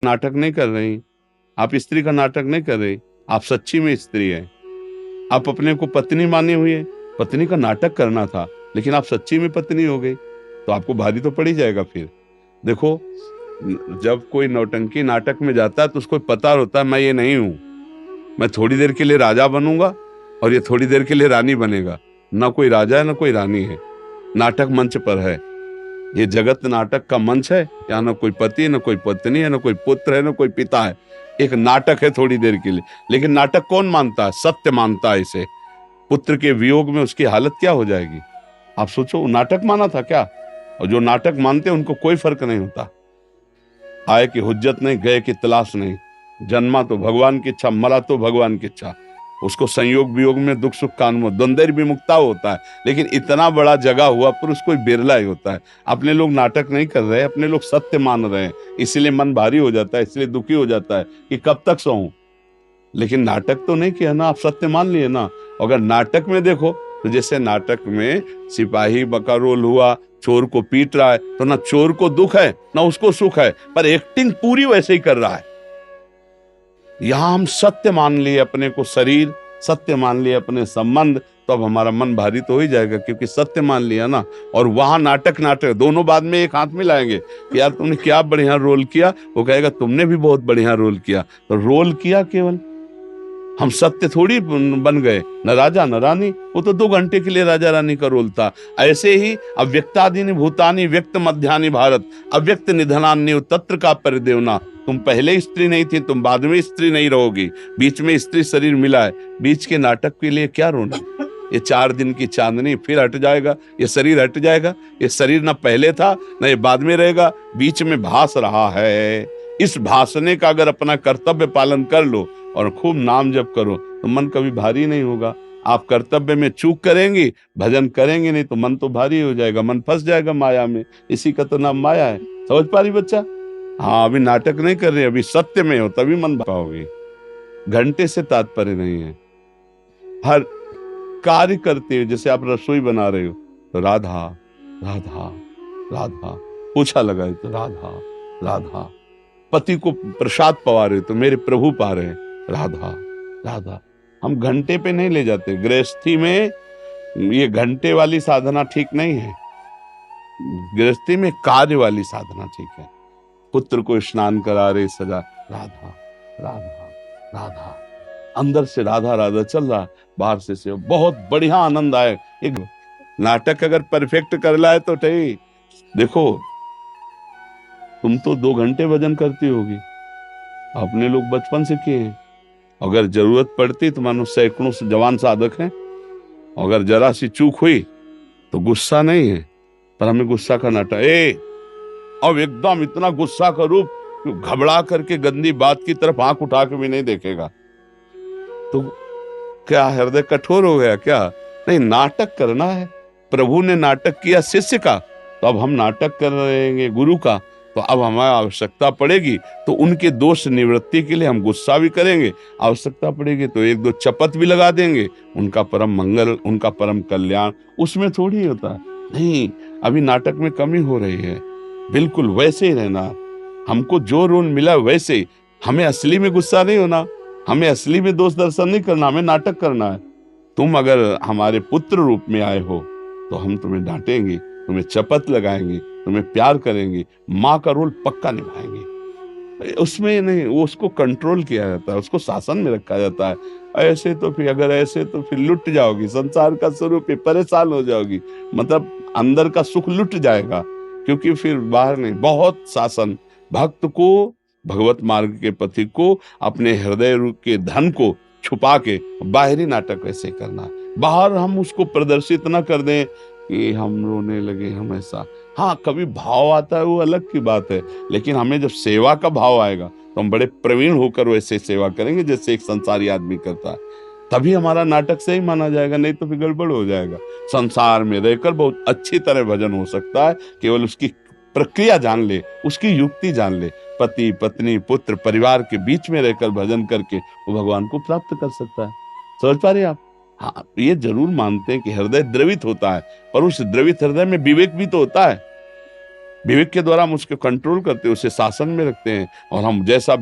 नाटक नहीं कर रही, आप स्त्री का नाटक नहीं कर रही, आप सच्ची में स्त्री है। आप अपने को पत्नी माने हुए हैं, पत्नी का नाटक करना था, लेकिन आप सच्ची में पत्नी हो गई, तो आपको भारी तो पड़ ही जाएगा फिर। देखो, जब कोई नौटंकी नाटक में जाता है तो उसको पता होता है मैं ये नहीं हूं, मैं थोड़ी देर के लिए राजा बनूंगा और ये थोड़ी देर के लिए रानी बनेगा। ना कोई राजा है ना कोई रानी है, नाटक मंच पर है। ये जगत नाटक का मंच है, यहाँ ना कोई पति ना कोई पत्नी है ना कोई पुत्र है ना कोई पिता है। एक नाटक है थोड़ी देर के लिए, लेकिन नाटक कौन मानता है? सत्य मानता है इसे। पुत्र के वियोग में उसकी हालत क्या हो जाएगी? आप सोचो, नाटक माना था क्या? और जो नाटक मानते हैं उनको कोई फर्क नहीं होता। आए की हुज्जत नहीं, गए की तलाश नहीं। जन्मा तो भगवान की इच्छा, मरा तो भगवान की इच्छा। उसको संयोग वियोग में दुख सुख का अनुभव, द्वंद्व विमुक्ता होता है। लेकिन इतना बड़ा जगा हुआ पुरुष कोई बिरला ही होता है। अपने लोग नाटक नहीं कर रहे, अपने लोग सत्य मान रहे हैं, इसलिए मन भारी हो जाता है, इसलिए दुखी हो जाता है कि कब तक सहूं। लेकिन नाटक तो नहीं किया ना, आप सत्य मान लिए ना। अगर नाटक में देखो तो जैसे नाटक में सिपाही का रोल हुआ, चोर को पीट रहा है, तो ना चोर को दुख है ना उसको सुख है, पर एक्टिंग पूरी वैसे ही कर रहा है। यहां हम सत्य मान लिए अपने को शरीर, सत्य मान लिए अपने संबंध, तो अब हमारा मन भारी तो हो ही जाएगा, क्योंकि सत्य मान लिया ना। और वहां नाटक नाटक दोनों बाद में एक हाथ मिलाएंगे कि यार तुमने क्या बढ़िया रोल किया, वो कहेगा तुमने भी बहुत बढ़िया रोल किया। तो रोल किया केवल, हम सत्य थोड़ी बन गए, न राजा न रानी। वो तो 2 घंटे के लिए राजा रानी का रोल था। ऐसे ही अव्यक्तादीनि भूतानि व्यक्त मध्यानि भारत, अव्यक्त निधनान्य तत्र का परिदेवना। तुम पहले स्त्री नहीं थी, तुम बाद में स्त्री नहीं रहोगी, बीच में स्त्री शरीर मिला है। बीच के नाटक के लिए क्या रोना? ये 4 दिन की चांदनी फिर हट जाएगा, ये शरीर हट जाएगा। ये शरीर ना पहले था ना ये बाद में रहेगा, बीच में भास रहा है। इस भासने का अगर अपना कर्तव्य पालन कर लो और खूब नाम जप करो तो मन कभी भारी नहीं होगा। आप कर्तव्य में चूक करेंगी, भजन करेंगे नहीं तो मन तो भारी हो जाएगा, मन फंस जाएगा माया में। इसी का तो नाम माया है। समझ पा रही बच्चा? हाँ, अभी नाटक नहीं कर रहे, अभी सत्य में हो तभी मन पाओगे। घंटे से तात्पर्य नहीं है। हर कार्य करते हो, जैसे आप रसोई बना रहे हो तो राधा राधा राधा, पोछा लगाए तो राधा राधा, पति को प्रसाद पवा रहे तो मेरे प्रभु पा रहे हैं, राधा राधा। हम घंटे पे नहीं ले जाते। गृहस्थी में ये घंटे वाली साधना ठीक नहीं है, गृहस्थी में कार्य वाली साधना ठीक है। पुत्र को स्नान करा रहे, सजा, राधा राधा राधा, अंदर से राधा राधा चल रहा, बाहर से बहुत बढ़िया आनंद आए। एक नाटक अगर परफेक्ट कर ला है तो ठीक। देखो, तुम तो 2 घंटे भजन करती होगी, अपने लोग बचपन से किए हैं। अगर जरूरत पड़ती तो मानो सैकड़ों से जवान साधक हैं। अगर जरा सी चूक हुई तो गुस्सा नहीं है, पर हमें गुस्सा का नाटक। अब एकदम इतना गुस्सा का रूप, घबरा करके गंदी बात की तरफ आंख उठा के भी नहीं देखेगा। तो क्या हृदय कठोर हो गया क्या? नहीं, नाटक करना है। प्रभु ने नाटक किया शिष्य का, तो अब हम नाटक कर रहे हैं गुरु का। तो अब हमारी आवश्यकता पड़ेगी तो उनके दोष निवृत्ति के लिए हम गुस्सा भी करेंगे, आवश्यकता पड़ेगी तो 1-2 चपत भी लगा देंगे। उनका परम मंगल, उनका परम कल्याण उसमें थोड़ी होता है। नहीं, अभी नाटक में कमी हो रही है। बिल्कुल वैसे ही रहना, हमको जो रोल मिला वैसे ही। हमें असली में गुस्सा नहीं होना, हमें असली में दोष दर्शन नहीं करना, हमें नाटक करना है। तुम अगर हमारे पुत्र रूप में आए हो तो हम तुम्हें डांटेंगे, तुम्हें चपत लगाएंगे, तुम्हें प्यार करेंगे, माँ का रोल पक्का निभाएंगे। उसमें नहीं, वो उसको कंट्रोल किया जाता है, उसको शासन में रखा जाता है। ऐसे तो फिर, अगर ऐसे तो फिर लुट जाओगी, संसार का स्वरूप है, परेशान हो जाओगी। मतलब अंदर का सुख लुट जाएगा, क्योंकि फिर बाहर नहीं। बहुत शासन, भक्त को, भगवत मार्ग के पथिक को अपने हृदय के धन को छुपा के बाहरी नाटक ऐसे करना है। बाहर हम उसको प्रदर्शित न कर दें कि हम रोने लगे, हम ऐसा। हाँ, कभी भाव आता है वो अलग की बात है, लेकिन हमें जब सेवा का भाव आएगा तो हम बड़े प्रवीण होकर वैसे सेवा करेंगे जैसे एक संसारी आदमी करता है। तभी हमारा नाटक सही माना जाएगा, नहीं तो फिर गड़बड़ हो जाएगा। संसार में रहकर बहुत अच्छी तरह भजन हो सकता है, केवल उसकी प्रक्रिया जान ले, उसकी युक्ति जान ले। पति पत्नी पुत्र परिवार के बीच में रहकर भजन करके वो भगवान को प्राप्त कर सकता है। समझ पा रहे आप? हाँ, ये जरूर मानते हैं कि हृदय द्रवित होता है, पर उस द्रवित हृदय में विवेक भी तो होता है। विवेक के द्वारा हम उसको कंट्रोल करते हैं, उसे शासन में रखते हैं और हम जैसा